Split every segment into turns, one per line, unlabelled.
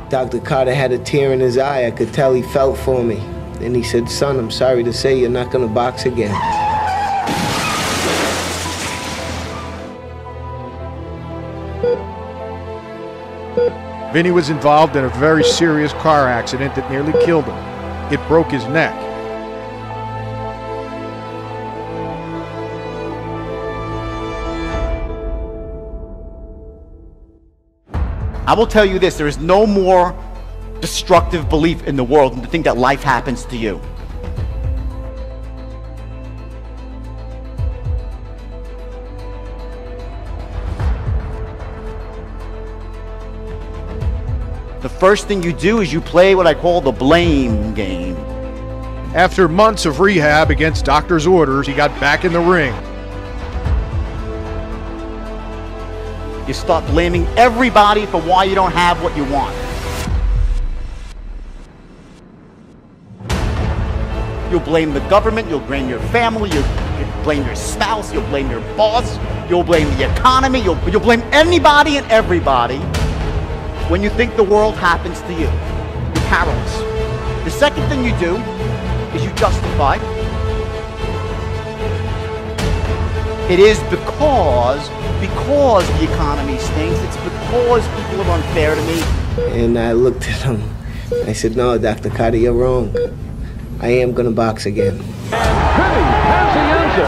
Dr. Carter had a tear in his eye. I could tell he felt for me. And he said, son, I'm sorry to say you're not gonna box again.
Vinny was involved in a very serious car accident that nearly killed him. It broke his neck.
I will tell you this, there is no more destructive belief in the world than to think that life happens to you. The first thing you do is you play what I call the blame game.
After months of rehab against doctor's orders, he got back in the ring.
You start blaming everybody for why you don't have what you want. You'll blame the government, you'll blame your family, you'll blame your spouse, you'll blame your boss, you'll blame the economy, you'll blame anybody and everybody. When you think the world happens to you, you're powerless. The second thing you do is you justify. It is because the economy stinks, it's because people are unfair to me.
And I looked at him. I said, no, Dr. Carter, you're wrong. I am gonna box again.
Vinny Pazienza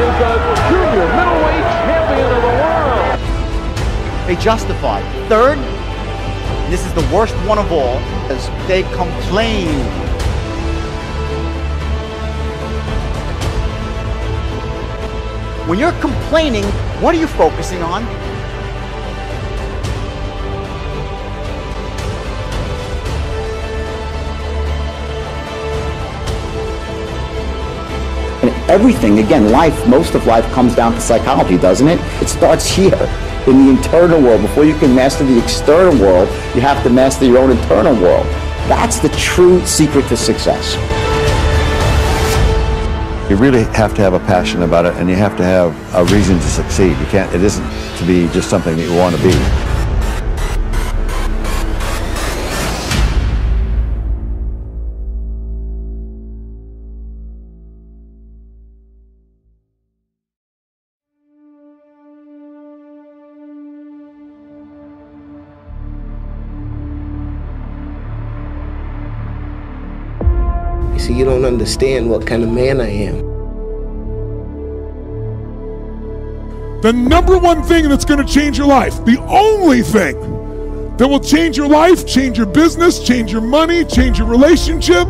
is the junior middleweight champion of the world.
They justify. Third, and this is the worst one of all, is they complain. When you're complaining, what are you focusing on?
And everything, again, life, most of life comes down to psychology, doesn't it? It starts here, in the internal world. Before you can master the external world, you have to master your own internal world. That's the true secret to success.
You really have to have a passion about it, and you have to have a reason to succeed. You can't, it isn't to be just something that you want to be.
He said, you don't understand what kind of man I am.
The number one thing that's going to change your life, the only thing that will change your life, change your business, change your money, change your relationship,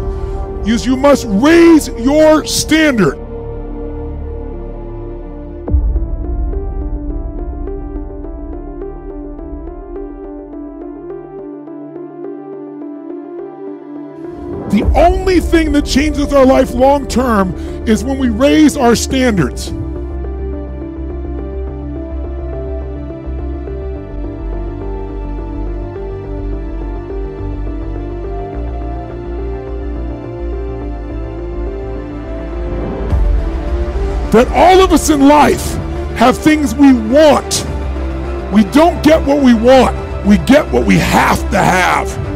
is you must raise your standard. The only thing that changes our life long term is when we raise our standards. That all of us in life have things we want. We don't get what we want, we get what we have to have.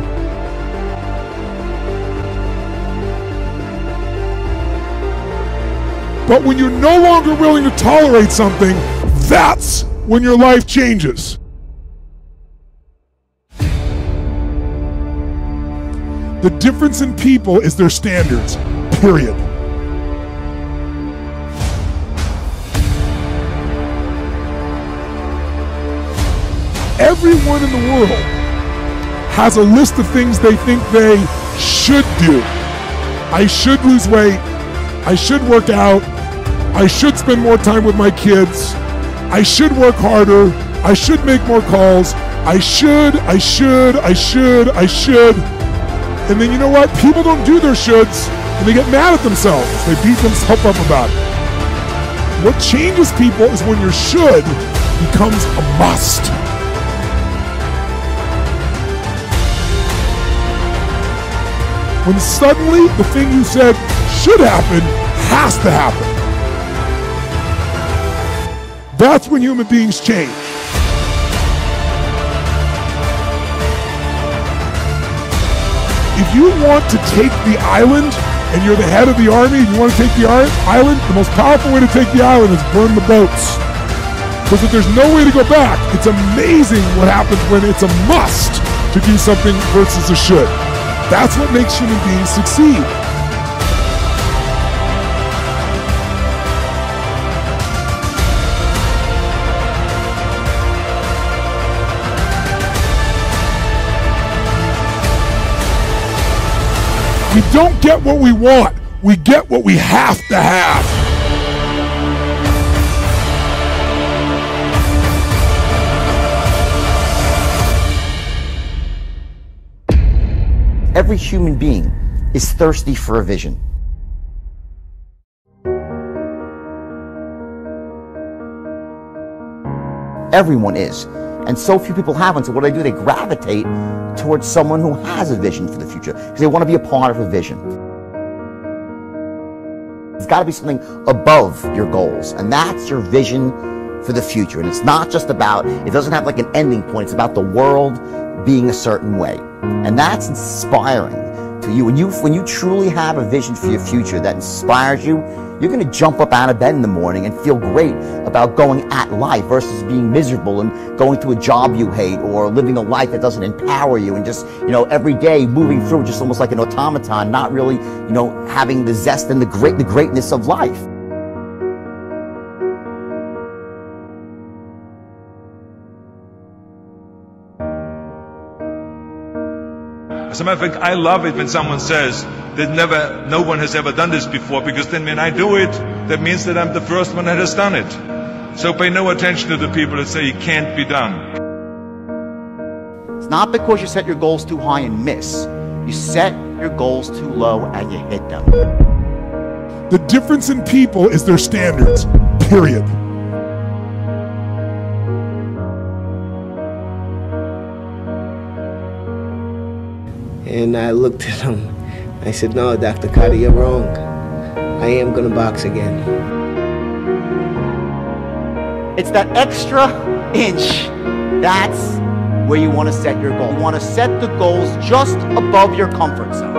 But when you're no longer willing to tolerate something, that's when your life changes. The difference in people is their standards, period. Everyone in the world has a list of things they think they should do. I should lose weight. I should work out. I should spend more time with my kids. I should work harder. I should make more calls. I should. And then you know what? People don't do their shoulds and they get mad at themselves. They beat themselves up about it. What changes people is when your should becomes a must. When suddenly the thing you said should happen has to happen. That's when human beings change. you want to take the island and you're the head of the army and you want to take the island, the most powerful way to take the island is burn the boats. Because if there's no way to go back, it's amazing what happens when it's a must to do something versus a should. That's what makes human beings succeed. We don't get what we want. We get what we have to have.
Every human being is thirsty for a vision. Everyone is. And so few people have one. So what do? They gravitate towards someone who has a vision for the future because they want to be a part of a vision. It's got to be something above your goals, and that's your vision for the future. And it's not just about, it doesn't have like an ending point. It's about the world being a certain way. And that's inspiring to you. When you truly have a vision for your future that inspires you, you're going to jump up out of bed in the morning and feel great about going at life versus being miserable and going to a job you hate or living a life that doesn't empower you and just, every day moving through just almost like an automaton, not really, having the zest and the greatness of life.
As a matter of fact, I love it when someone says that no one has ever done this before, because then when I do it, that means that I'm the first one that has done it. So pay no attention to the people that say it can't be done.
It's not because you set your goals too high and miss. You set your goals too low and you hit them.
The difference in people is their standards, period.
And I looked at him. I said, no, Dr. Carter, you're wrong. I am going to box again.
It's that extra inch. That's where you want to set your goal. You want to set the goals just above your comfort zone.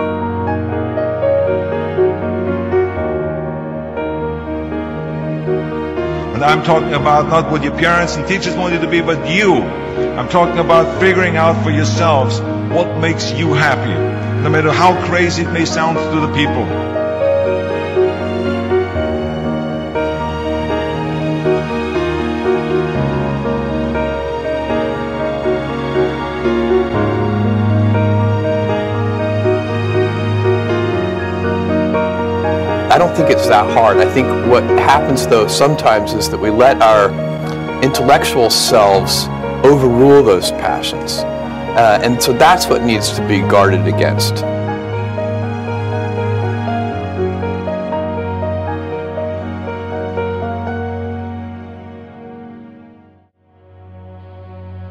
And I'm talking about not what your parents and teachers want you to be, but you. I'm talking about figuring out for yourselves what makes you happy, no matter how crazy it may sound to the people.
I don't think it's that hard. I think what happens though sometimes is that we let our intellectual selves overrule those passions. And so that's what needs to be guarded against.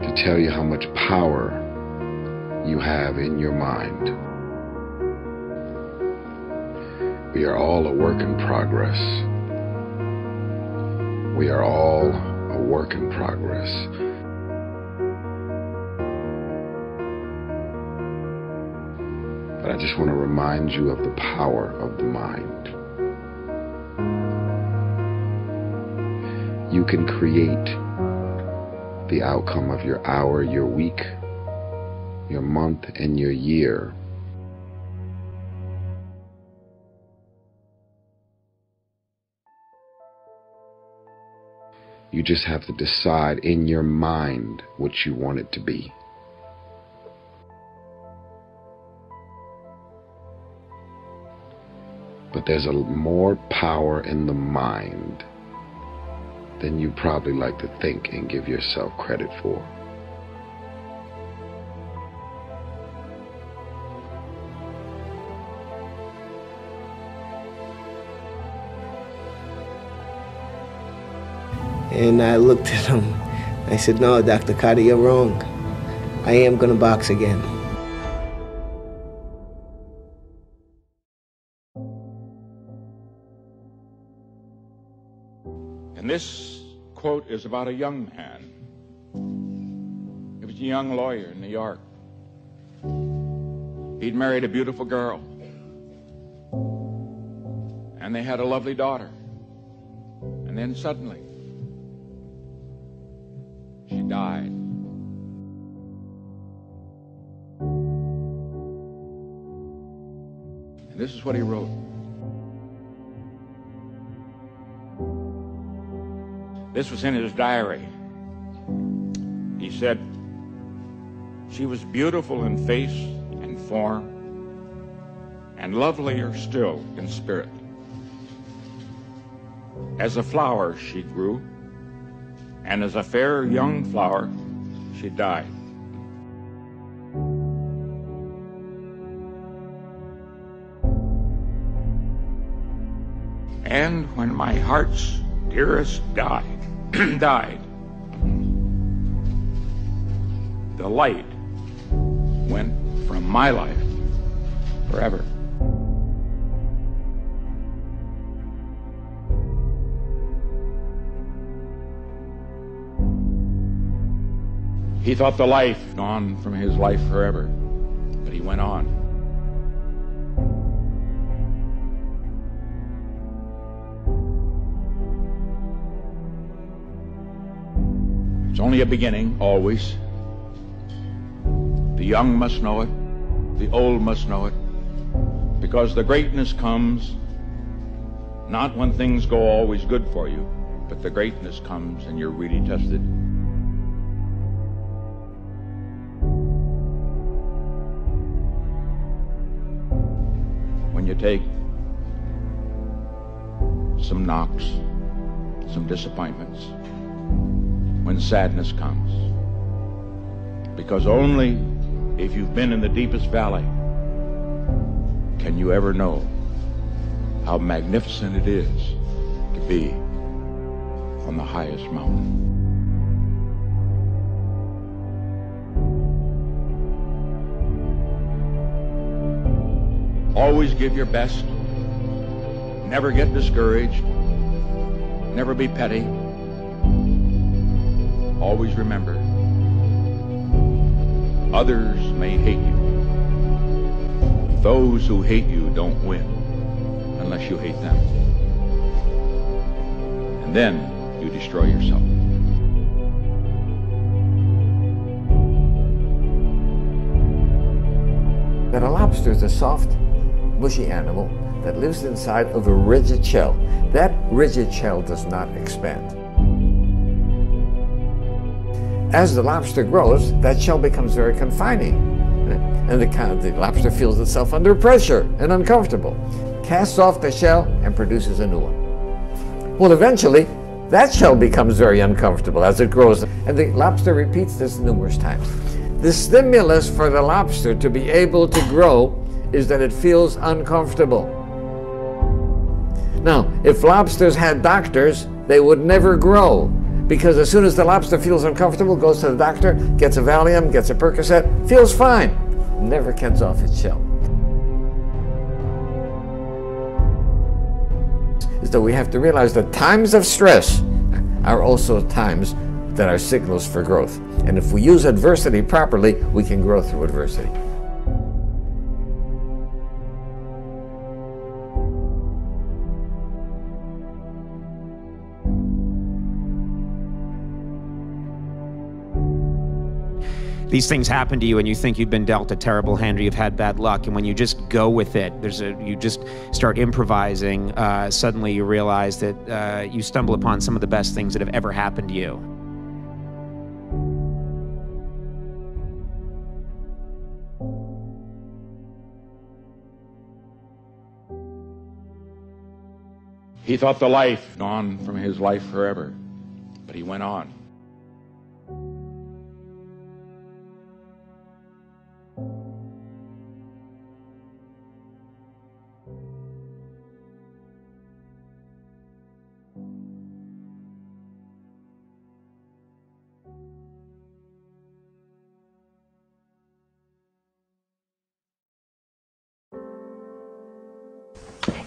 To tell you how much power you have in your mind. We are all a work in progress. We are all a work in progress. But I just want to remind you of the power of the mind. You can create the outcome of your hour, your week, your month, and your year. You just have to decide in your mind what you want it to be. But there's more power in the mind than you probably like to think and give yourself credit for.
And I looked at him. I said, no, Dr. Carter, you're wrong. I am going to box again.
And this quote is about a young man. He was a young lawyer in New York. He'd married a beautiful girl, and they had a lovely daughter. And then suddenly, she died. And this is what he wrote. This was in his diary. He said, "She was beautiful in face and form, and lovelier still in spirit. As a flower she grew, and as a fair young flower she died." And when my heart's dearest died, the light went from my life forever. He thought the life gone from his life forever, but he went on. It's only a beginning, always. The young must know it, the old must know it, because the greatness comes not when things go always good for you, but the greatness comes and you're really tested. When you take some knocks, some disappointments, when sadness comes, because only if you've been in the deepest valley can you ever know how magnificent it is to be on the highest mountain. Always give your best. Never get discouraged. Never be petty. Always remember, others may hate you. Those who hate you don't win unless you hate them. And then you destroy yourself.
That a lobster is a soft, mushy animal that lives inside of a rigid shell. That rigid shell does not expand. As the lobster grows, that shell becomes very confining. And the lobster feels itself under pressure and uncomfortable. Casts off the shell and produces a new one. Well, eventually, that shell becomes very uncomfortable as it grows. And the lobster repeats this numerous times. The stimulus for the lobster to be able to grow is that it feels uncomfortable. Now, if lobsters had doctors, they would never grow, because as soon as the lobster feels uncomfortable, goes to the doctor, gets a Valium, gets a Percocet, feels fine, never gets off its shell. So we have to realize that times of stress are also times that are signals for growth. And if we use adversity properly, we can grow through adversity.
These things happen to you and you think you've been dealt a terrible hand or you've had bad luck, and when you just go with it, you just start improvising, suddenly you realize that you stumble upon some of the best things that have ever happened to you.
He thought the life gone from his life forever, but he went on.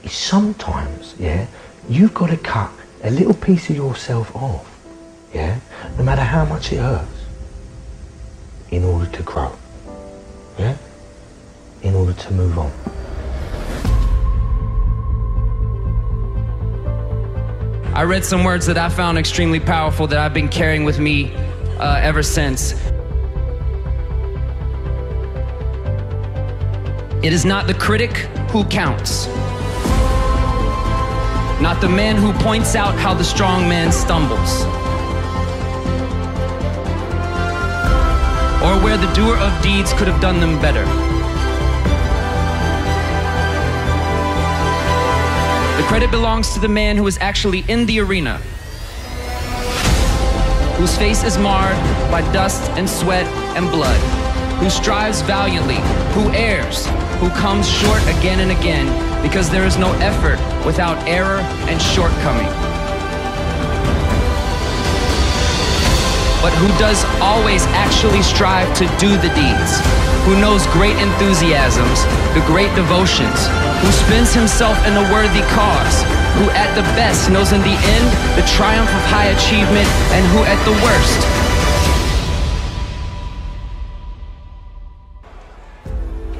Sometimes, yeah, you've got to cut a little piece of yourself off, yeah, no matter how much it hurts, in order to grow, yeah, in order to move on.
I read some words that I found extremely powerful that I've been carrying with me ever since. It is not the critic who counts, not the man who points out how the strong man stumbles, or where the doer of deeds could have done them better. The credit belongs to the man who is actually in the arena, whose face is marred by dust and sweat and blood, who strives valiantly, who errs, who comes short again and again, because there is no effort without error and shortcoming. But who does always actually strive to do the deeds, who knows great enthusiasms, the great devotions, who spends himself in a worthy cause, who at the best knows in the end the triumph of high achievement, and who at the worst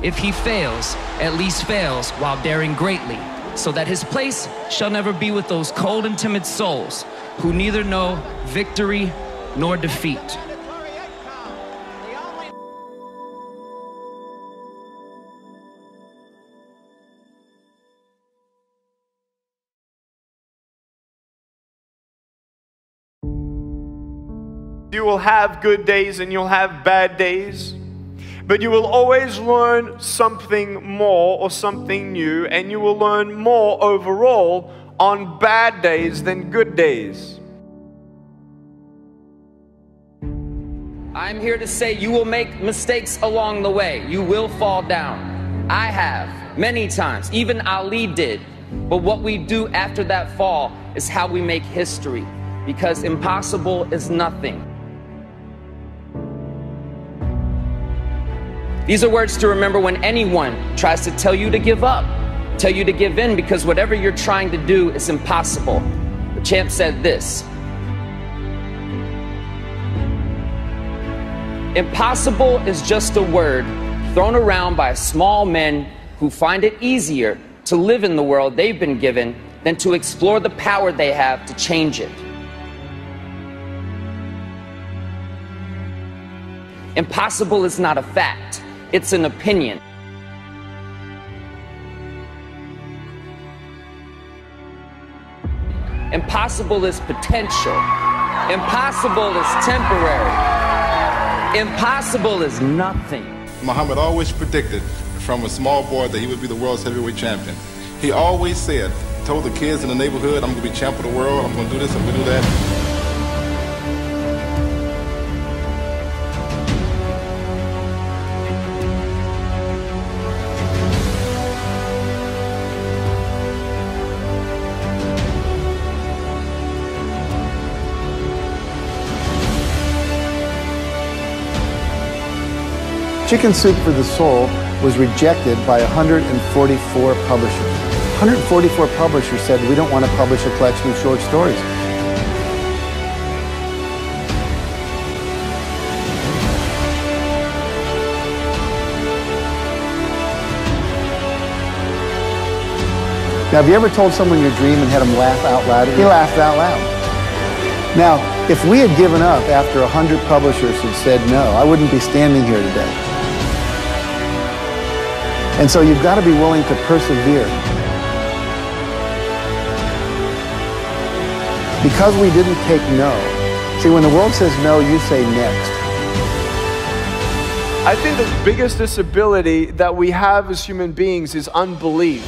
if he fails, at least fails while daring greatly, so that his place shall never be with those cold and timid souls who neither know victory nor defeat.
You will have good days and you'll have bad days, but you will always learn something more or something new, and you will learn more overall on bad days than good days.
I'm here to say you will make mistakes along the way. You will fall down. I have, many times. Even Ali did. But what we do after that fall is how we make history, because impossible is nothing. These are words to remember when anyone tries to tell you to give up, tell you to give in, because whatever you're trying to do is impossible. The champ said this: impossible is just a word thrown around by small men who find it easier to live in the world they've been given than to explore the power they have to change it. Impossible is not a fact, it's an opinion. Impossible is potential. Impossible is temporary. Impossible is nothing.
Muhammad always predicted from a small boy that he would be the world's heavyweight champion. He always said, told the kids in the neighborhood, I'm going to be champ of the world, I'm going to do this, I'm going to do that.
Chicken Soup for the Soul was rejected by 144 publishers. 144 publishers said, we don't want to publish a collection of short stories. Now, have you ever told someone your dream and had them laugh out loud? He laughed out loud. Now, if we had given up after 100 publishers had said no, I wouldn't be standing here today. And so you've got to be willing to persevere. Because we didn't take no. See, when the world says no, you say next.
I think the biggest disability that we have as human beings is unbelief.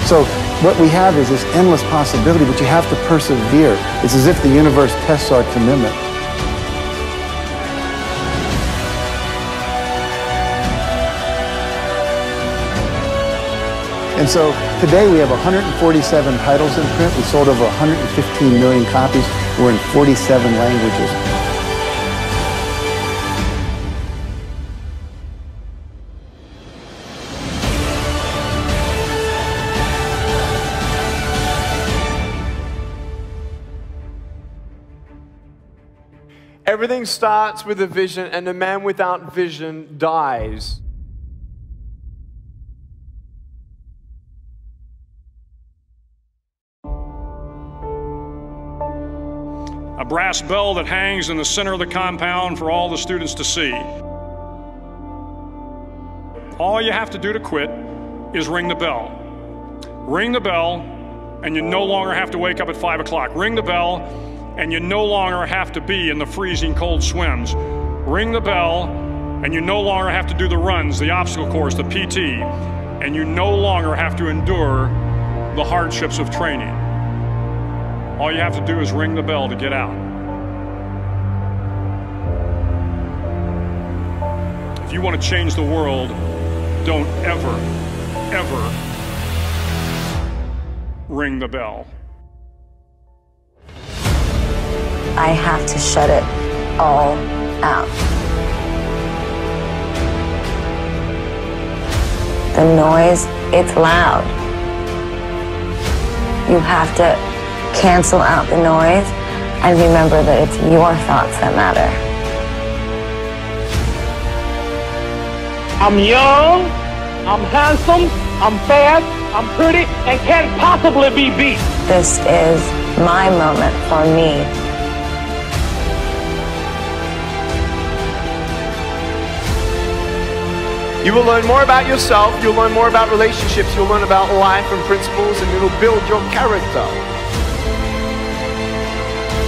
So what we have is this endless possibility, but you have to persevere. It's as if the universe tests our commitment. And so today we have 147 titles in print. We sold over 115 million copies. We're in 47 languages.
Everything starts with a vision, and a man without vision dies.
A brass bell that hangs in the center of the compound for all the students to see. All you have to do to quit is ring the bell. Ring the bell, and you no longer have to wake up at 5 o'clock. Ring the bell, and you no longer have to be in the freezing cold swims. Ring the bell, and you no longer have to do the runs, the obstacle course, the PT, and you no longer have to endure the hardships of training. All you have to do is ring the bell to get out. If you want to change the world, don't ever, ever ring the bell.
I have to shut it all out. The noise, it's loud. You have to cancel out the noise and remember that it's your thoughts that matter.
I'm young, I'm handsome, I'm fast, I'm pretty, and can't possibly be beat.
This is my moment for me.
You will learn more about yourself, you'll learn more about relationships, you'll learn about life and principles, and it'll build your character.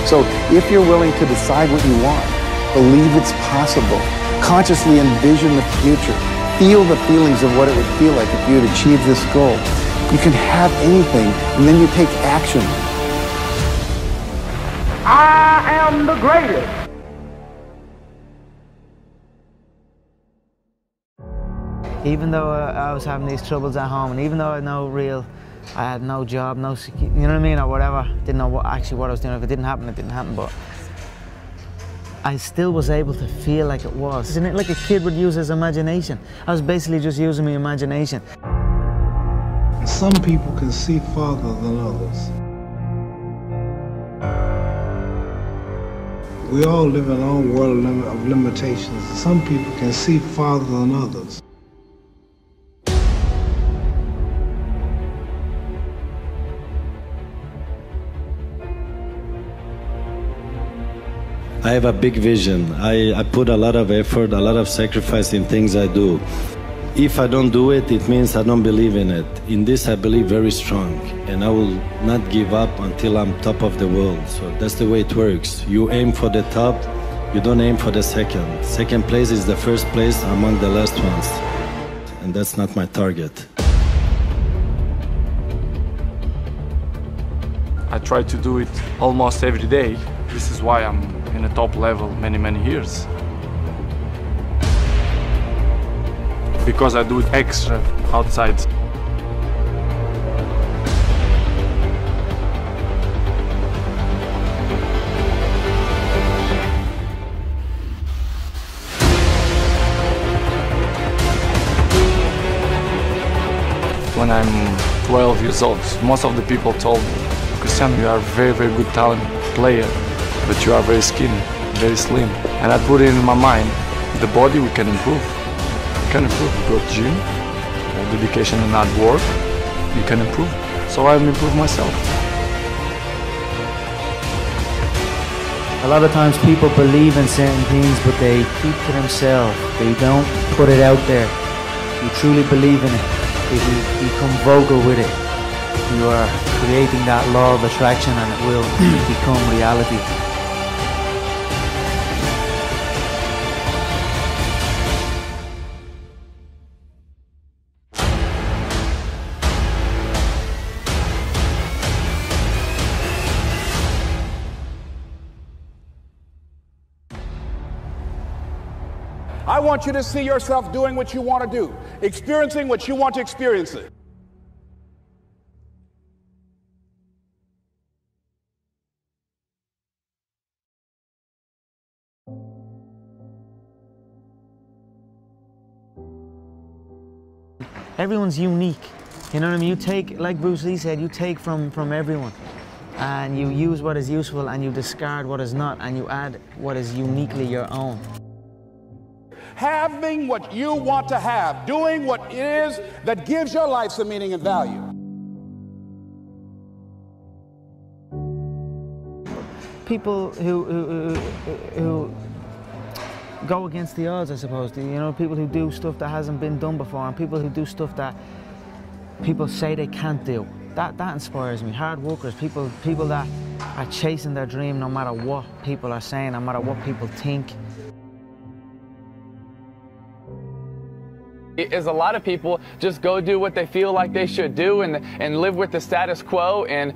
So if you're willing to decide what you want, believe it's possible, consciously envision the future, feel the feelings of what it would feel like if you had achieved this goal, you can have anything, and then you take action.
I am the greatest.
Even though I was having these troubles at home, and even though I had no job, no security, you know what I mean, or whatever, didn't know what I was doing. If it didn't happen, it didn't happen, but I still was able to feel like it was. Isn't it like a kid would use his imagination? I was basically just using my imagination.
Some people can see farther than others. We all live in our own world of limitations. Some people can see farther than others.
I have a big vision. I put a lot of effort, a lot of sacrifice in things I do. If I don't do it, it means I don't believe in it. In this, I believe very strong, and I will not give up until I'm top of the world. So that's the way it works. You aim for the top, you don't aim for the second. Second place is the first place among the last ones, and that's not my target.
I try to do it almost every day. This is why I'm in a top level many years. Because I do it extra outside. When I'm 12 years old, most of the people told me, Cristiano, you are a very good talent player, but you are very skinny, very slim. And I put it in my mind, the body we can improve. You can improve, you go to gym, dedication and hard work, you can improve. So I improve myself.
A lot of times people believe in certain things, but they keep to themselves. They don't put it out there. You truly believe in it. If you become vocal with it, you are creating that law of attraction, and it will become reality.
I want you to see yourself doing what you want to do, experiencing what you want to experience it.
Everyone's unique. You know what I mean? You take, like Bruce Lee said, you take from everyone. and you use what is useful and you discard what is not, and you add what is uniquely your own.
Having what you want to have, doing what it is that gives your life some meaning and value.
People who go against the odds, I suppose. You know, people who do stuff that hasn't been done before, and people who do stuff that people say they can't do. That inspires me. Hard workers, people that are chasing their dream no matter what people are saying, no matter what people think.
Is a lot of people just go do what they feel like they should do and live with the status quo and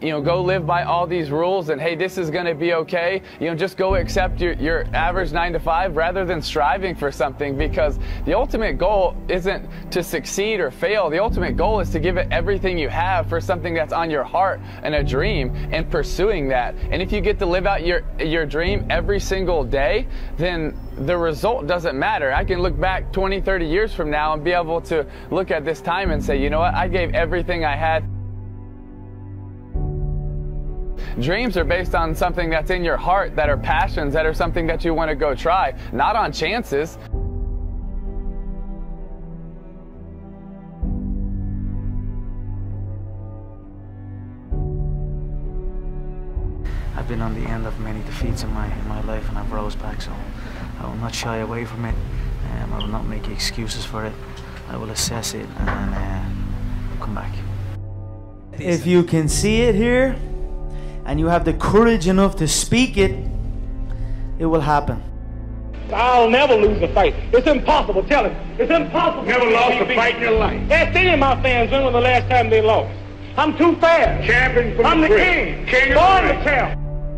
you know, go live by all these rules and hey, this is going to be okay. You know, just go accept your average 9 to 5 rather than striving for something, because the ultimate goal isn't to succeed or fail. The ultimate goal is to give it everything you have for something that's on your heart and a dream, and pursuing that. And if you get to live out your dream every single day, then the result doesn't matter. I can look back 20, 30 years from now and be able to look at this time and say, you know what, I gave everything I had. Dreams are based on something that's in your heart, that are passions, that are something that you want to go try, not on chances.
I've been on the end of many defeats in my life, and I've rose back, so I will not shy away from it. I will not make excuses for it. I will assess it and come back.
If you can see it here, and you have the courage enough to speak it, it will happen.
I'll never lose a fight. It's impossible. Tell him. It's impossible.
Never lost a fight in your life.
Ask any of my fans when was the last time they lost. I'm too fast.
Champion from
I'm the king. Born to tell.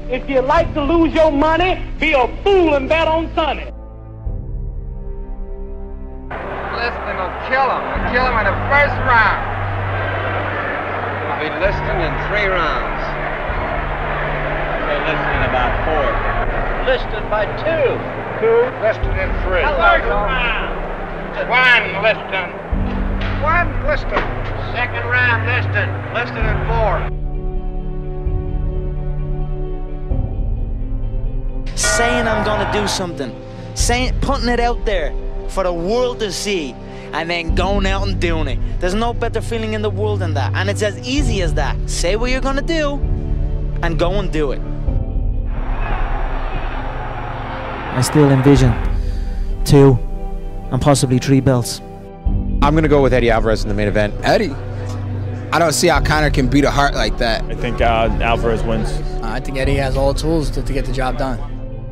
If you like to lose your money, be a fool and bet on Sonny.
Liston will kill him. He'll kill him in the first round. I'll be Liston in 3 rounds.
Okay, Liston about 4.
Liston by 2.
2. Liston in 3.
First round.
1 Liston.
1 Liston. Second round Liston. Liston in 4.
Saying I'm gonna do something, putting it out there for the world to see, and then going out and doing it. There's no better feeling in the world than that, and it's as easy as that. Say what you're gonna do, and go and do it. I still envision 2 and possibly 3 belts.
I'm gonna go with Eddie Alvarez in the main event.
Eddie? I don't see how Conor can beat a heart like that.
I think Alvarez wins.
I think Eddie has all the tools to get the job done.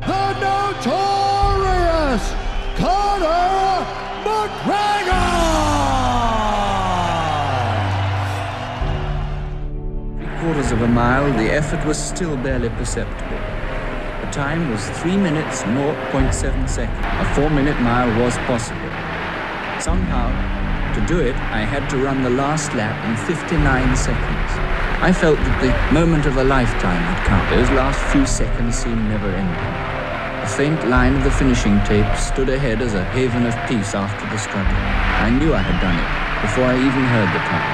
The notorious Conor McGregor!
3/4 of a mile, the effort was still barely perceptible. The time was 3 minutes, 0.7 seconds. A 4-minute mile was possible. Somehow, to do it, I had to run the last lap in 59 seconds. I felt that the moment of a lifetime had come. Those last few seconds seemed never-ending. A faint line of the finishing tape stood ahead as a haven of peace after the struggle. I knew I had done it before I even heard the time.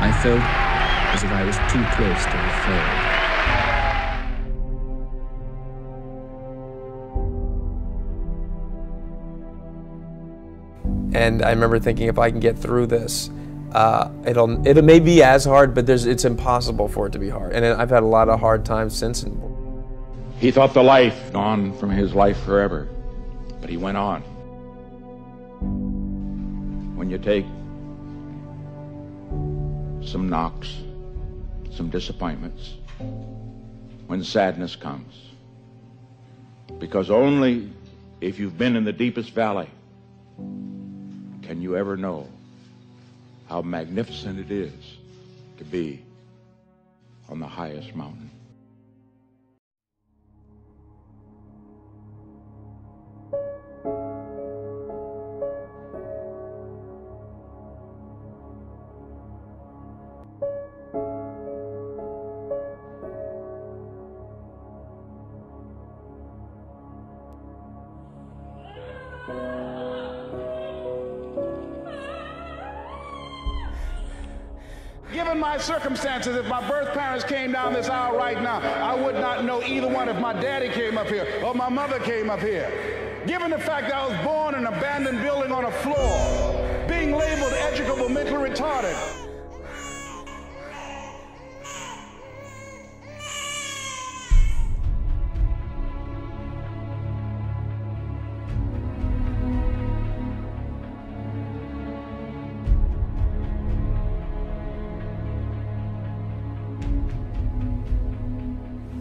I felt as if I was too close to have failed.
And I remember thinking, if I can get through this, it may be as hard, but it's impossible for it to be hard. And I've had a lot of hard times since.
He thought the life gone from his life forever, but he went on. When you take some knocks, some disappointments, when sadness comes, because only if you've been in the deepest valley can you ever know how magnificent it is to be on the highest mountain.
Give him given my circumstances, if my birth parents came down this aisle right now, I would not know either one if my daddy came up here or my mother came up here. Given the fact that I was born in an abandoned building on a floor, being labeled educable mentally retarded.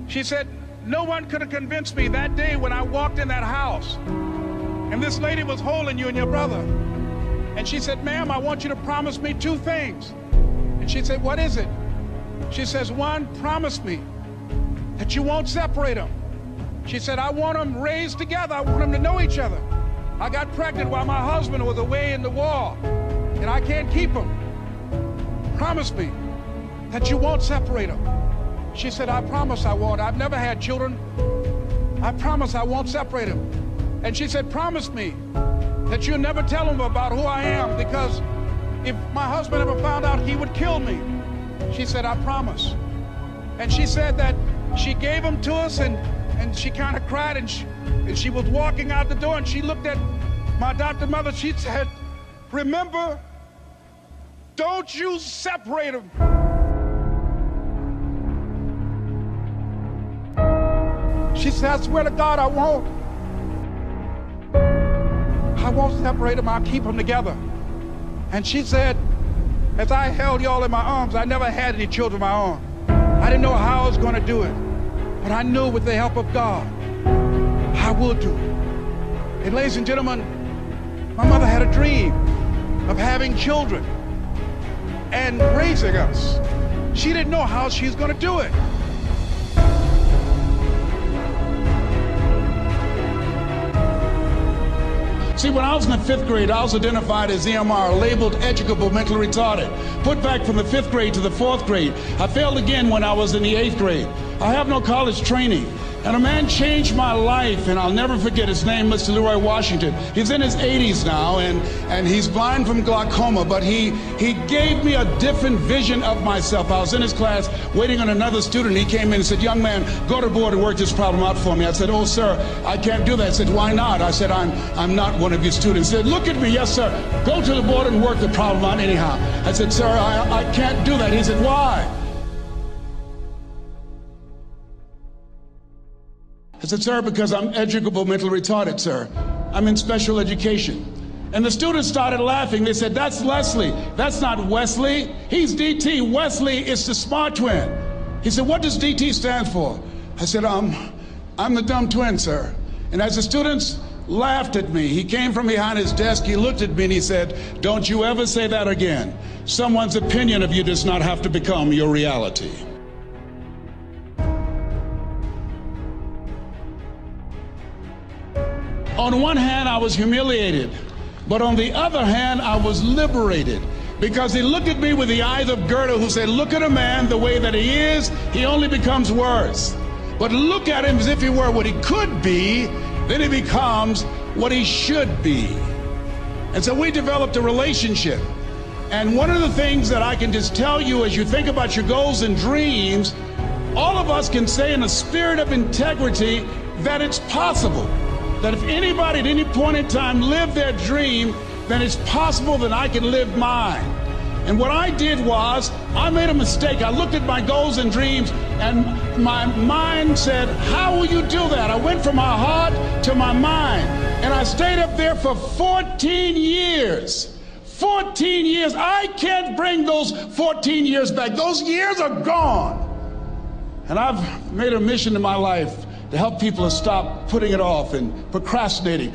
She said, no one could have convinced me that day when I walked in that house and this lady was holding you and your brother. And she said, ma'am, I want you to promise me two things. And she said, what is it? She says, one, promise me that you won't separate them. She said, I want them raised together. I want them to know each other. I got pregnant while my husband was away in the war and I can't keep them. Promise me that you won't separate them. She said, I promise I won't. I've never had children. I promise I won't separate them. And she said, promise me that you'll never tell them about who I am, because if my husband ever found out, he would kill me. She said, I promise. And she said that she gave them to us, and she kind of cried, and she was walking out the door, and she looked at my adopted mother. She said, remember, don't you separate them. She said, I swear to God, I won't. I won't separate them. I'll keep them together. And she said, as I held y'all in my arms, I never had any children of my own. I didn't know how I was going to do it. But I knew with the help of God, I will do it. And ladies and gentlemen, my mother had a dream of having children and raising us. She didn't know how she was going to do it. See, when I was in the 5th grade, I was identified as EMR, labeled educable mentally retarded. Put back from the 5th grade to the 4th grade. I failed again when I was in the 8th grade. I have no college training. And a man changed my life, and I'll never forget his name, Mr. Leroy Washington. He's in his 80s now, and he's blind from glaucoma, but he gave me a different vision of myself. I was in his class waiting on another student. He came in and said, young man, go to the board and work this problem out for me. I said, oh, sir, I can't do that. I said, why not? I said, I'm not one of your students. He said, look at me. Yes, sir. Go to the board and work the problem out anyhow. I said, sir, I can't do that. He said, why? I said, sir, because I'm educable mentally retarded, sir. I'm in special education. And the students started laughing. They said, that's Leslie. That's not Wesley. He's DT. Wesley is the smart twin. He said, what does DT stand for? I said, I'm the dumb twin, sir. And as the students laughed at me, he came from behind his desk, he looked at me and he said, don't you ever say that again. Someone's opinion of you does not have to become your reality. On one hand, I was humiliated, but on the other hand, I was liberated, because he looked at me with the eyes of Goethe, who said, look at a man the way that he is, he only becomes worse. But look at him as if he were what he could be, then he becomes what he should be. And so we developed a relationship. And one of the things that I can just tell you as you think about your goals and dreams, all of us can say in a spirit of integrity that it's possible. That if anybody at any point in time lived their dream, then it's possible that I can live mine. And what I did was, I made a mistake. I looked at my goals and dreams, and my mind said, how will you do that? I went from my heart to my mind, and I stayed up there for 14 years. 14 years. I can't bring those 14 years back. Those years are gone. And I've made a mission in my life to help people to stop putting it off and procrastinating.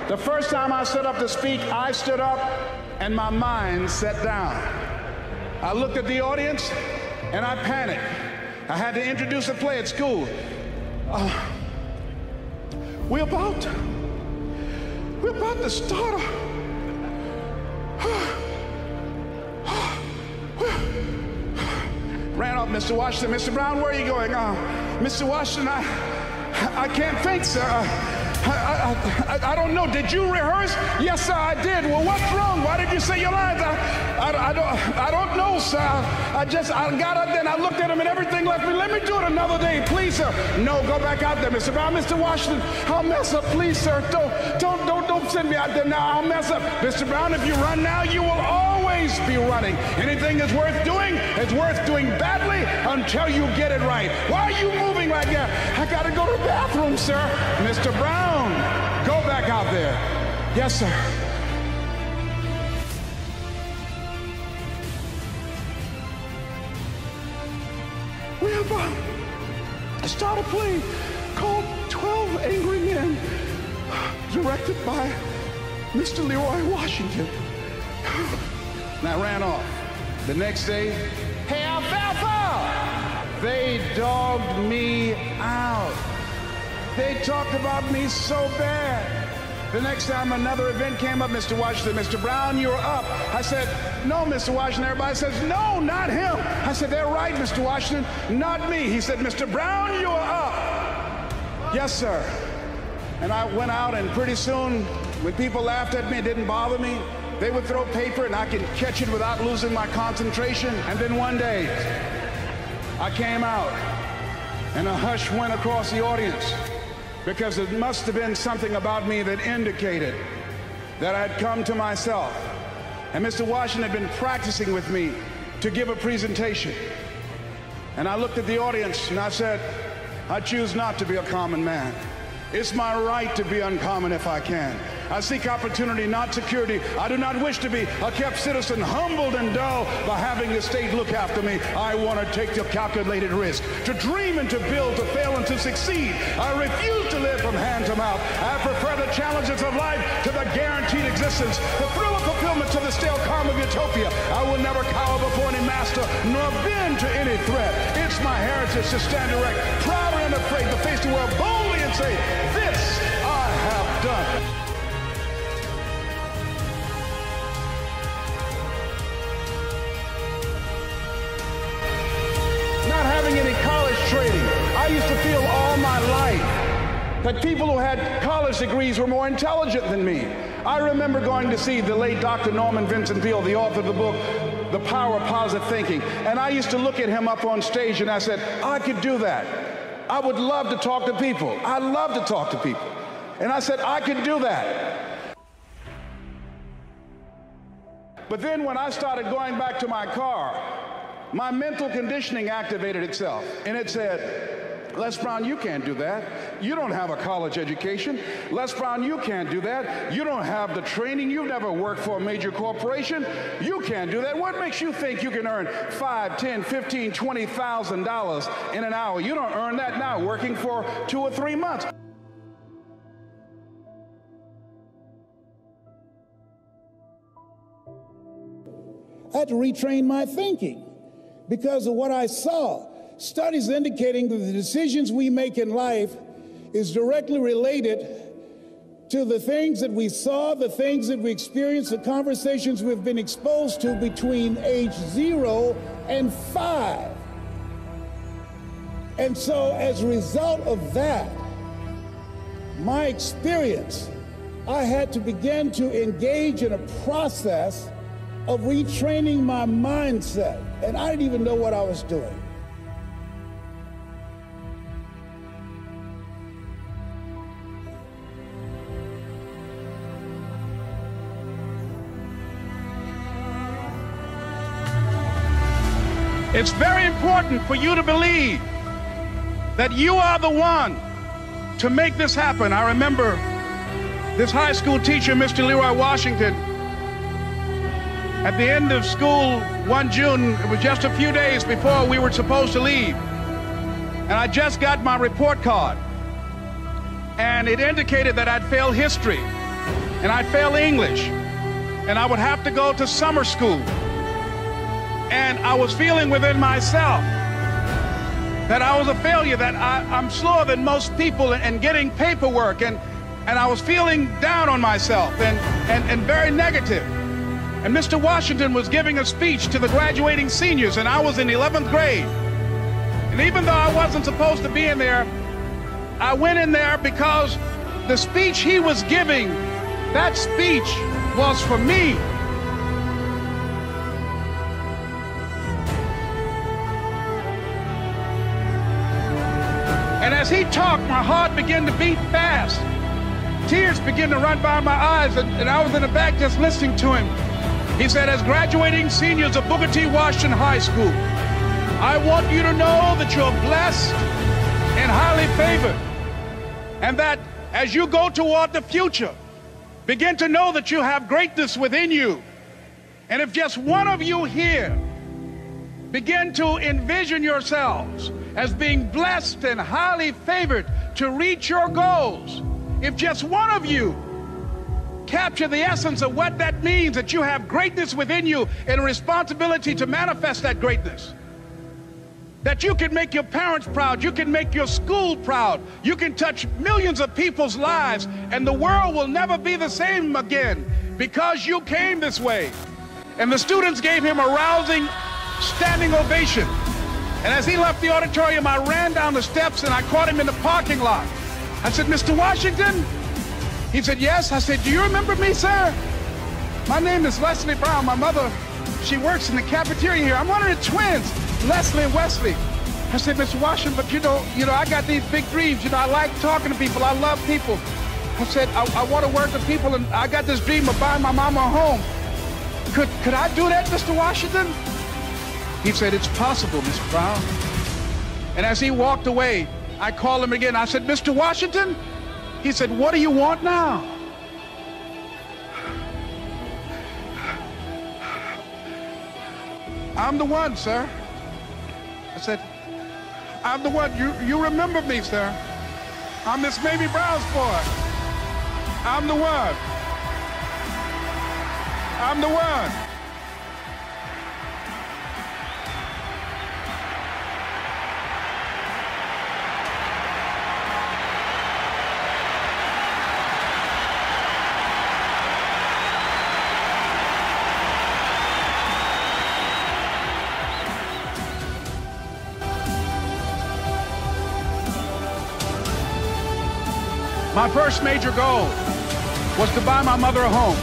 The first time I stood up to speak, I stood up and my mind set down. I looked at the audience and I panicked. I had to introduce a play at school. We're about to start Ran off, Mr. Washington. Mr. Brown, where are you going? Mr. Washington, I can't think, sir. I don't know. Did you rehearse? Yes, sir, I did. Well, what's wrong? Why did you say your lines? I don't know, sir. I got up there and I looked at him and everything left me. Let me do it another day, please, sir. No, go back out there, Mr. Brown. Mr. Washington, I'll mess up, please, sir. Don't send me out there now. I'll mess up. Mr. Brown, if you run now, you will always be running. Anything that's worth doing is worth doing badly until you get it right. Why are you moving like that? I got to go to the bathroom, sir. Mr. Brown, go back out there. Yes, sir. We're about to start a play called 12 Angry Men, directed by Mr. Leroy Washington. And I ran off. The next day, hey, Alfalfa! They dogged me out. They talked about me so bad. The next time another event came up, Mr. Washington, Mr. Brown, you're up. I said, no, Mr. Washington. Everybody says, no, not him. I said, they're right, Mr. Washington, not me. He said, Mr. Brown, you're up. Yes, sir. And I went out, and pretty soon, when people laughed at me, it didn't bother me. They would throw paper, and I could catch it without losing my concentration. And then one day, I came out, and a hush went across the audience, because it must have been something about me that indicated that I'd come to myself. And Mr. Washington had been practicing with me to give a presentation. And I looked at the audience and I said, I choose not to be a common man. It's my right to be uncommon if I can. I seek opportunity, not security. I do not wish to be a kept citizen, humbled and dull by having the state look after me. I want to take the calculated risk, to dream and to build, to fail and to succeed. I refuse to live from hand to mouth. I prefer the challenges of life to the guaranteed existence, the thrill of fulfillment to the stale calm of utopia. I will never cower before any master, nor bend to any threat. It's my heritage to stand erect, proud and unafraid, to face the world boldly and say, this I have done. Not having any college training, I used to feel all my life that people who had college degrees were more intelligent than me. I remember going to see the late Dr. Norman Vincent Peale, the author of the book, The Power of Positive Thinking. And I used to look at him up on stage and I said, I could do that. I would love to talk to people. I love to talk to people. And I said, I could do that. But then when I started going back to my car, my mental conditioning activated itself, and it said, Les Brown, you can't do that. You don't have a college education. Les Brown, you can't do that. You don't have the training. You've never worked for a major corporation. You can't do that. What makes you think you can earn $5, $10, $15, $20,000 in an hour? You don't earn that now working for 2 or 3 months.
I had to retrain my thinking because of what I saw. Studies indicating that the decisions we make in life is directly related to the things that we saw, the things that we experienced, the conversations we've been exposed to between age 0 and 5. And so as a result of that, my experience, I had to begin to engage in a process of retraining my mindset, and I didn't even know what I was doing.
It's very important for you to believe that you are the one to make this happen. I remember this high school teacher, Mr. Leroy Washington. At the end of school one June, it was just a few days before we were supposed to leave, and I just got my report card, and it indicated that I'd failed history, and I'd failed English, and I would have to go to summer school. And I was feeling within myself that I was a failure, that I'm slower than most people in getting paperwork, and I was feeling down on myself and very negative. And Mr. Washington was giving a speech to the graduating seniors, and I was in 11th grade. And even though I wasn't supposed to be in there, I went in there because the speech he was giving, that speech was for me. And as he talked, my heart began to beat fast. Tears began to run by my eyes, and I was in the back just listening to him. He said, as graduating seniors of Booker T. Washington High School, I want you to know that you're blessed and highly favored, and that as you go toward the future, begin to know that you have greatness within you. And if just one of you here begin to envision yourselves as being blessed and highly favored to reach your goals, if just one of you capture the essence of what that means, that you have greatness within you and a responsibility to manifest that greatness, that you can make your parents proud, you can make your school proud, you can touch millions of people's lives, and the world will never be the same again because you came this way. And the students gave him a rousing standing ovation. And as he left the auditorium, I ran down the steps and I caught him in the parking lot. I said, Mr. Washington? He said, yes. I said, do you remember me, sir? My name is Leslie Brown. My mother, she works in the cafeteria here. I'm one of the twins, Leslie and Wesley. I said, Mr. Washington, but you know, I got these big dreams. You know, I like talking to people. I love people. I said, I want to work with people, and I got this dream of buying my mama a home. Could I do that, Mr. Washington? He said, it's possible, Mr. Brown. And as he walked away, I called him again. I said, Mr. Washington? He said, what do you want now? I'm the one, sir. I said, I'm the one. You remember me, sir. I'm Miss Mamie Brown's boy. I'm the one. I'm the one. My first major goal was to buy my mother a home.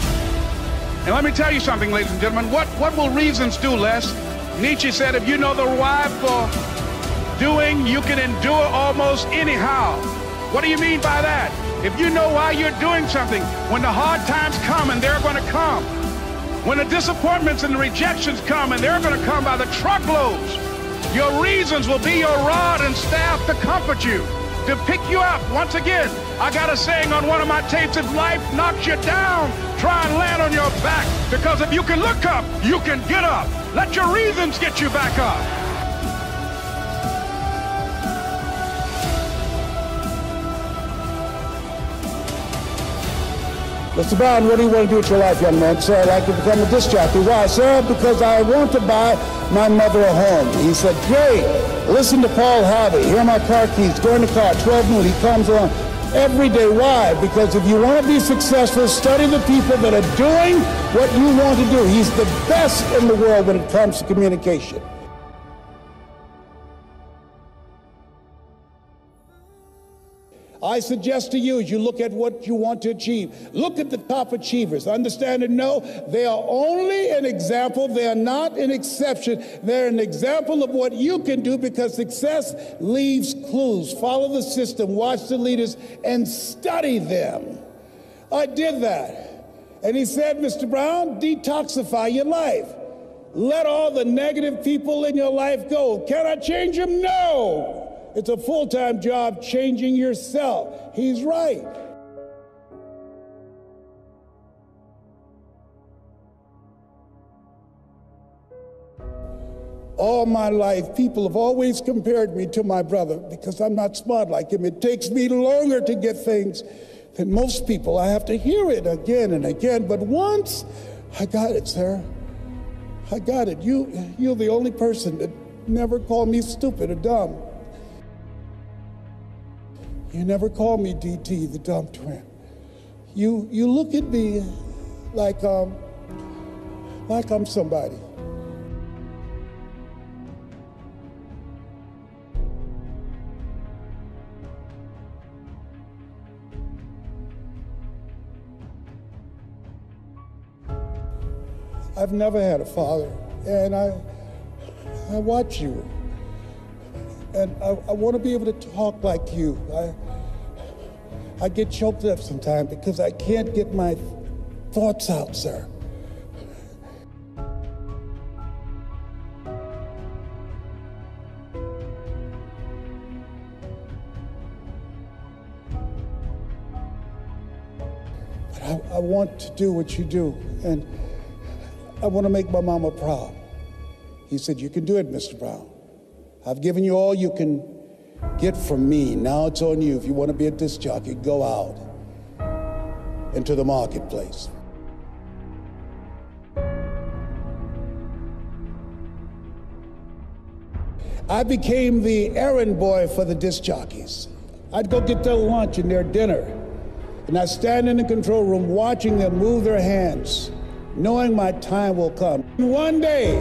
And let me tell you something, ladies and gentlemen, what will reasons do, Les? Nietzsche said, if you know the why for doing, you can endure almost anyhow. What do you mean by that? If you know why you're doing something, when the hard times come, and they're going to come, when the disappointments and the rejections come, and they're going to come by the truckloads, your reasons will be your rod and staff to comfort you, to pick you up. Once again, I got a saying on one of my tapes, if life knocks you down, try and land on your back, because if you can look up, you can get up. Let your reasons get you back up.
Mr. Brown, what do you want to do with your life, young man? Sir, I'd like to become a disc jockey. Why, sir? Because I want to buy my mother a home. He said, great. Listen to Paul Harvey. Here are my car keys. Go in the car, 12 noon. He comes on every day. Why? Because if you want to be successful, study the people that are doing what you want to do. He's the best in the world when it comes to communication. I suggest to you, as you look at what you want to achieve, look at the top achievers. Understand and know they are only an example. They are not an exception. They're an example of what you can do, because success leaves clues. Follow the system, watch the leaders, and study them. I did that. And he said, Mr. Brown, detoxify your life. Let all the negative people in your life go. Can I change them? No. It's a full-time job changing yourself. He's right. All my life, people have always compared me to my brother because I'm not smart like him. It takes me longer to get things than most people. I have to hear it again and again. But once I got it, sir. I got it. You're the only person that never called me stupid or dumb. You never called me DT, the dumb twin. You look at me like I'm somebody. I've never had a father, and I watch you, and I want to be able to talk like you. I get choked up sometimes because I can't get my thoughts out, sir. But I want to do what you do, and I want to make my mama proud. He said, you can do it, Mr. Brown. I've given you all you can get from me. Now it's on you. If you want to be a disc jockey, go out into the marketplace. I became the errand boy for the disc jockeys. I'd go get their lunch and their dinner, and I'd stand in the control room watching them move their hands, knowing my time will come. One day,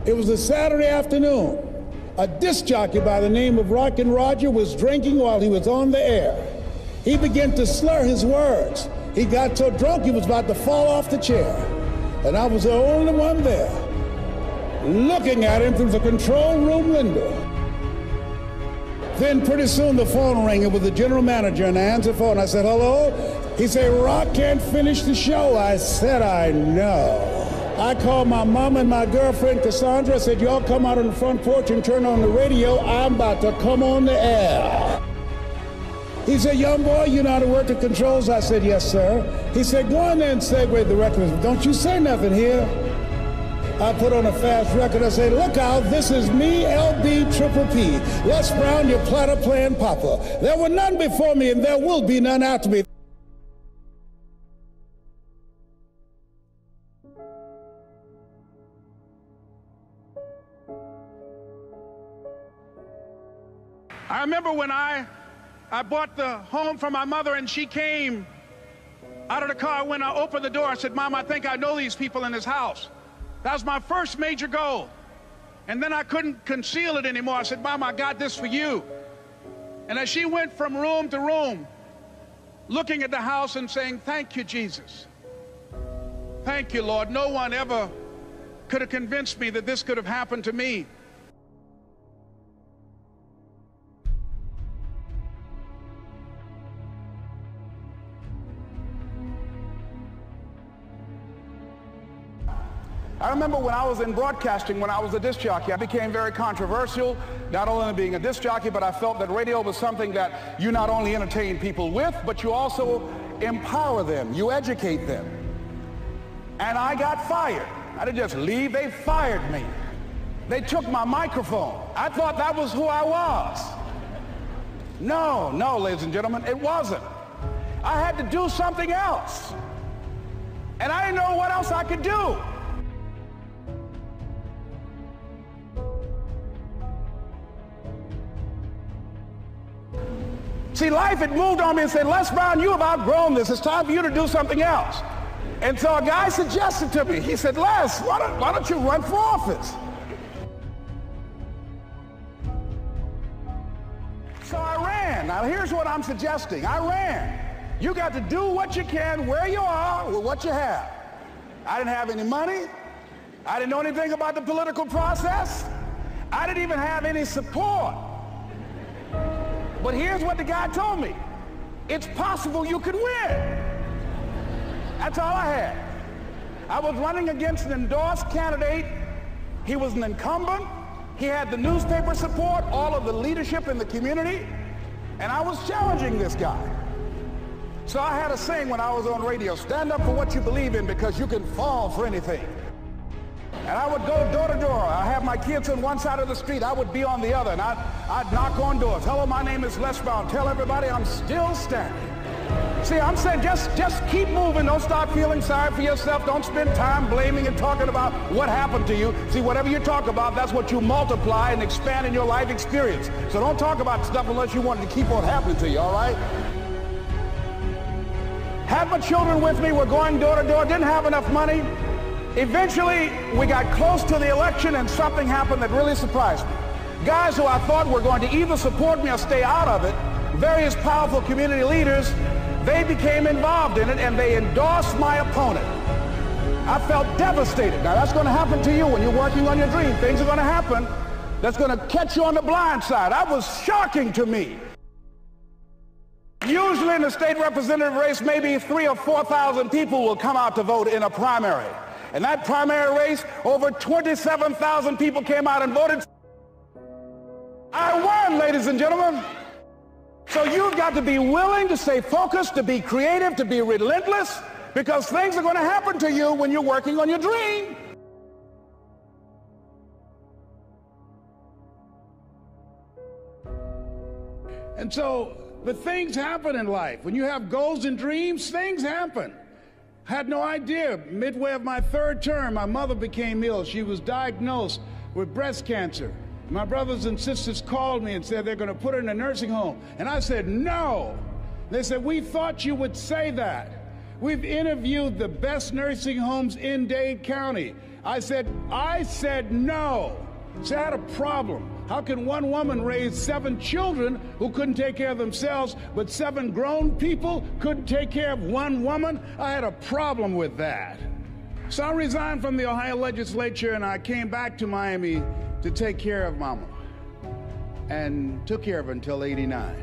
it was a Saturday afternoon, a disc jockey by the name of Rockin' Roger was drinking while he was on the air. He began to slur his words. He got so drunk he was about to fall off the chair. And I was the only one there, looking at him through the control room window. Then pretty soon the phone rang. It was the general manager, and I answered the phone. I said, hello? He said, Rock can't finish the show. I said, I know. I called my mom and my girlfriend, Cassandra. I said, y'all come out on the front porch and turn on the radio. I'm about to come on the air. He said, young boy, you know how to work the controls? I said, yes, sir. He said, go in there and segue the record. Don't you say nothing here. I put on a fast record. I said, look out, this is me, LB Triple P. Les Brown, your platter playing papa. There were none before me, and there will be none after me.
I remember when I bought the home for my mother, and she came out of the car. When I opened the door, I said, Mom, I think I know these people in this house. That was my first major goal. And then I couldn't conceal it anymore. I said, Mom, I got this for you. And as she went from room to room, looking at the house and saying, thank you, Jesus. Thank you, Lord. No one ever could have convinced me that this could have happened to me.
I remember when I was in broadcasting, when I was a disc jockey, I became very controversial, not only being a disc jockey, but I felt that radio was something that you not only entertain people with, but you also empower them, you educate them. And I got fired. I didn't just leave, they fired me. They took my microphone. I thought that was who I was. No, ladies and gentlemen, it wasn't. I had to do something else. And I didn't know what else I could do. See, life had moved on me and said, Les Brown, you have outgrown this. It's time for you to do something else. And so a guy suggested to me, he said, Les, why don't you run for office? So I ran. Now here's what I'm suggesting. I ran. You got to do what you can where you are with what you have. I didn't have any money. I didn't know anything about the political process. I didn't even have any support. But here's what the guy told me. It's possible you could win. That's all I had. I was running against an endorsed candidate. He was an incumbent. He had the newspaper support, all of the leadership in the community, and I was challenging this guy. So I had a saying when I was on radio, stand up for what you believe in because you can fall for anything. And I would go door to door. I have my kids on one side of the street. I would be on the other, and I'd knock on doors. Hello, my name is Les Brown. Tell everybody I'm still standing. See, I'm saying just keep moving. Don't start feeling sorry for yourself. Don't spend time blaming and talking about what happened to you. See, whatever you talk about, that's what you multiply and expand in your life experience. So don't talk about stuff unless you want it to keep on happening to you, all right? Had my children with me. We're going door to door. Didn't have enough money. Eventually, we got close to the election and something happened that really surprised me. Guys who I thought were going to either support me or stay out of it, various powerful community leaders, they became involved in it and they endorsed my opponent. I felt devastated. Now that's going to happen to you when you're working on your dream. Things are going to happen that's going to catch you on the blind side. That was shocking to me. Usually in the state representative race, maybe 3,000 or 4,000 people will come out to vote in a primary. In that primary race, over 27,000 people came out and voted. I won, ladies and gentlemen. So you've got to be willing to stay focused, to be creative, to be relentless, because things are going to happen to you when you're working on your dream.
And so, but things happen in life. When you have goals and dreams, things happen. Had no idea. Midway of my third term, my mother became ill. She was diagnosed with breast cancer. My brothers and sisters called me and said they're going to put her in a nursing home. And I said, no. They said, we thought you would say that. We've interviewed the best nursing homes in Dade County. I said no. So I had a problem. How can one woman raise 7 children who couldn't take care of themselves, but 7 grown people couldn't take care of one woman? I had a problem with that. So I resigned from the Ohio legislature and I came back to Miami to take care of Mama, and took care of her until '89.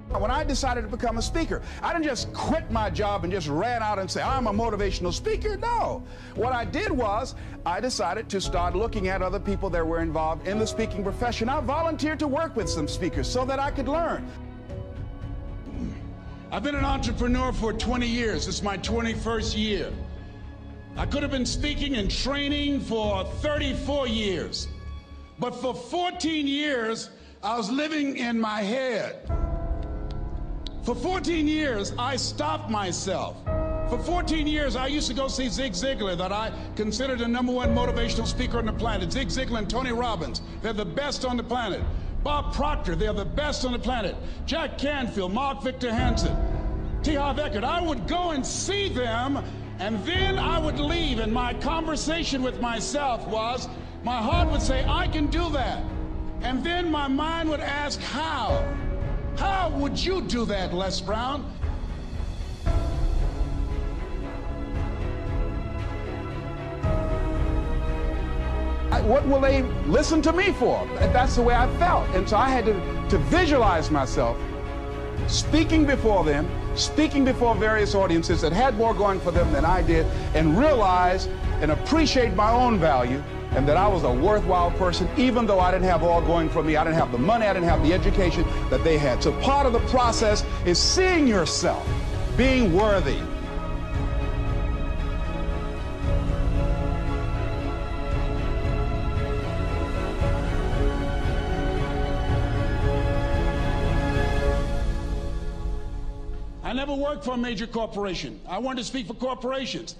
When I decided to become a speaker, I didn't just quit my job and just ran out and say, I'm a motivational speaker. No. What I did was, I decided to start looking at other people that were involved in the speaking profession. I volunteered to work with some speakers so that I could learn.
I've been an entrepreneur for 20 years. This is my 21st year. I could have been speaking and training for 34 years. But for 14 years, I was living in my head. For 14 years, I stopped myself. For 14 years, I used to go see Zig Ziglar, that I considered the #1 motivational speaker on the planet. Zig Ziglar and Tony Robbins, they're the best on the planet. Bob Proctor, they're the best on the planet. Jack Canfield, Mark Victor Hansen, T. Harv Eckert. I would go and see them, and then I would leave, and my conversation with myself was, my heart would say, I can do that. And then my mind would ask, how? How would you do that, Les Brown?
What will they listen to me for? That's the way I felt. And so I had to visualize myself speaking before them, speaking before various audiences that had more going for them than I did, and realize and appreciate my own value, and that I was a worthwhile person, even though I didn't have all going for me. I didn't have the money, I didn't have the education that they had. So part of the process is seeing yourself, being worthy.
I never worked for a major corporation. I wanted to speak for corporations.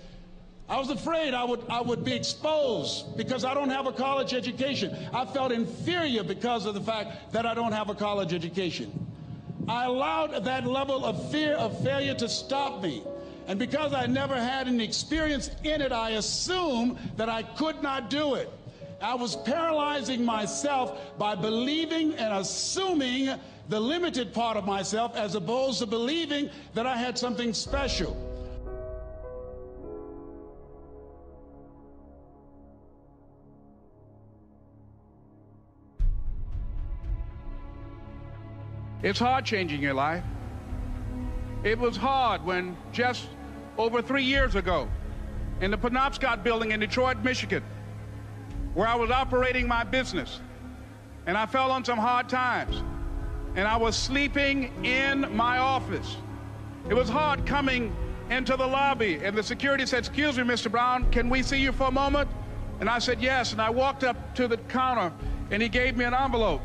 I was afraid I would be exposed because I don't have a college education. I felt inferior because of the fact that I don't have a college education. I allowed that level of fear of failure to stop me. And because I never had any experience in it, I assumed that I could not do it. I was paralyzing myself by believing and assuming the limited part of myself as opposed to believing that I had something special.
It's hard changing your life. It was hard when just over 3 years ago, in the Penobscot building in Detroit, Michigan, where I was operating my business, and I fell on some hard times, and I was sleeping in my office. It was hard coming into the lobby, and the security said, "Excuse me, Mr. Brown, can we see you for a moment?" And I said, "Yes," and I walked up to the counter, and he gave me an envelope.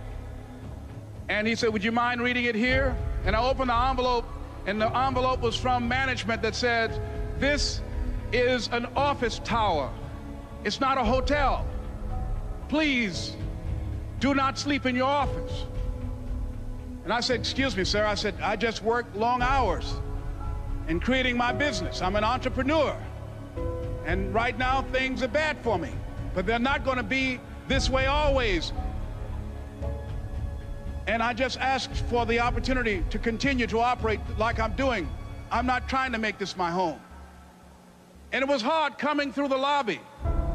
And he said, would you mind reading it here? And I opened the envelope, and the envelope was from management that said, this is an office tower. It's not a hotel. Please do not sleep in your office. And I said, excuse me, sir. I said, I just work long hours in creating my business. I'm an entrepreneur. And right now, things are bad for me. But they're not going to be this way always. And I just asked for the opportunity to continue to operate like I'm doing. I'm not trying to make this my home. And it was hard coming through the lobby.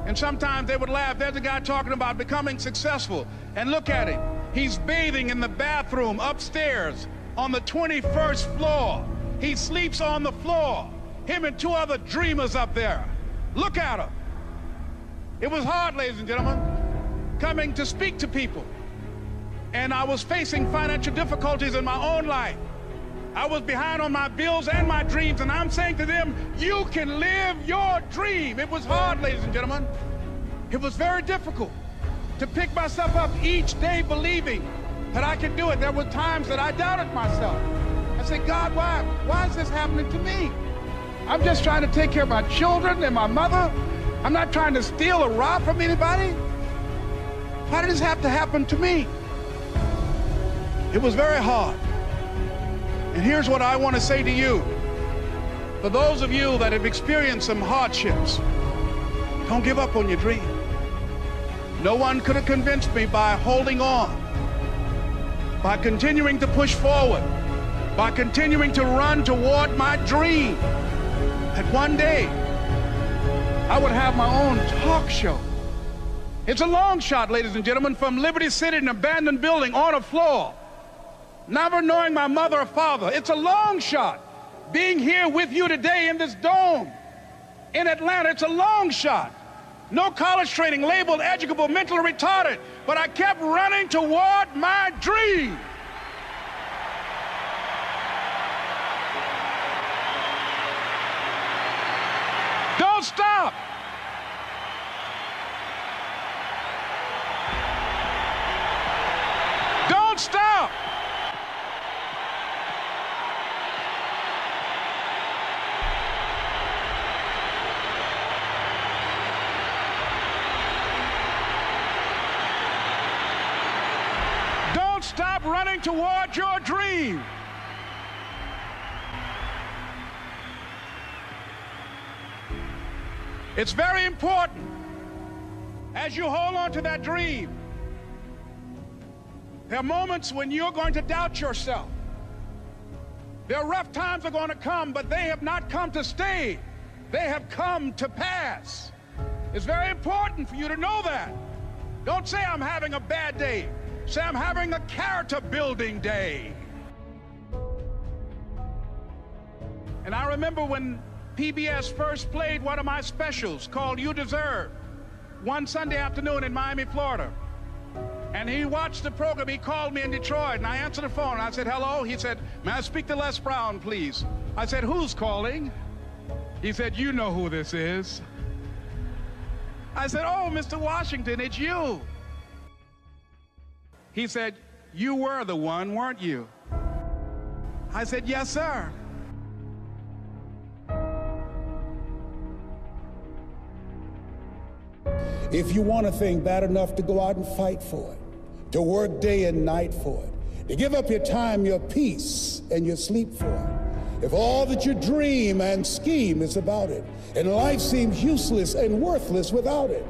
And sometimes they would laugh. There's a guy talking about becoming successful. And look at him. He's bathing in the bathroom upstairs on the 21st floor. He sleeps on the floor. Him and two other dreamers up there. Look at him. It was hard, ladies and gentlemen, coming to speak to people. And I was facing financial difficulties in my own life. I was behind on my bills and my dreams, and I'm saying to them, you can live your dream. It was hard, ladies and gentlemen. It was very difficult to pick myself up each day believing that I could do it. There were times that I doubted myself. I said, God, why is this happening to me? I'm just trying to take care of my children and my mother. I'm not trying to steal or rob from anybody. Why did this have to happen to me? It was very hard. And here's what I want to say to you. For those of you that have experienced some hardships, don't give up on your dream. No one could have convinced me by holding on, by continuing to push forward, by continuing to run toward my dream, that one day I would have my own talk show. It's a long shot, ladies and gentlemen, from Liberty City, an abandoned building on a floor, never knowing my mother or father. It's a long shot. Being here with you today in this dome in Atlanta, it's a long shot. No college training, labeled educable, mentally retarded, but I kept running toward my dream. Don't stop. Don't stop. Don't stop running toward your dream. It's very important as you hold on to that dream. There are moments when you're going to doubt yourself. There are rough times are going to come, but they have not come to stay. They have come to pass. It's very important for you to know that. Don't say I'm having a bad day. Say I'm having a character building day. And I remember when PBS first played one of my specials called You Deserve, one Sunday afternoon in Miami, Florida. And he watched the program. He called me in Detroit, and I answered the phone. And I said, hello. He said, may I speak to Les Brown, please? I said, who's calling? He said, you know who this is. I said, oh, Mr. Washington, it's you. He said, you were the one, weren't you? I said, yes, sir.
If you want a thing bad enough to go out and fight for it, to work day and night for it, to give up your time, your peace, and your sleep for it, if all that you dream and scheme is about it, and life seems useless and worthless without it,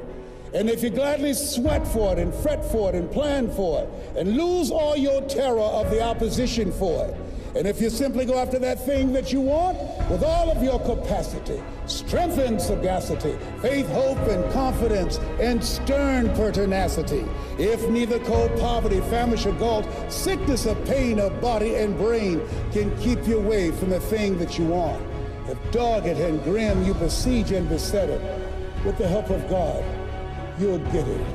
and if you gladly sweat for it and fret for it and plan for it, and lose all your terror of the opposition for it, and if you simply go after that thing that you want with all of your capacity, strength and sagacity, faith, hope, and confidence, and stern pertinacity, if neither cold poverty, famish, or gall, sickness or pain of body and brain can keep you away from the thing that you want, if dogged and grim you besiege and beset it, with the help of God, you'll get it.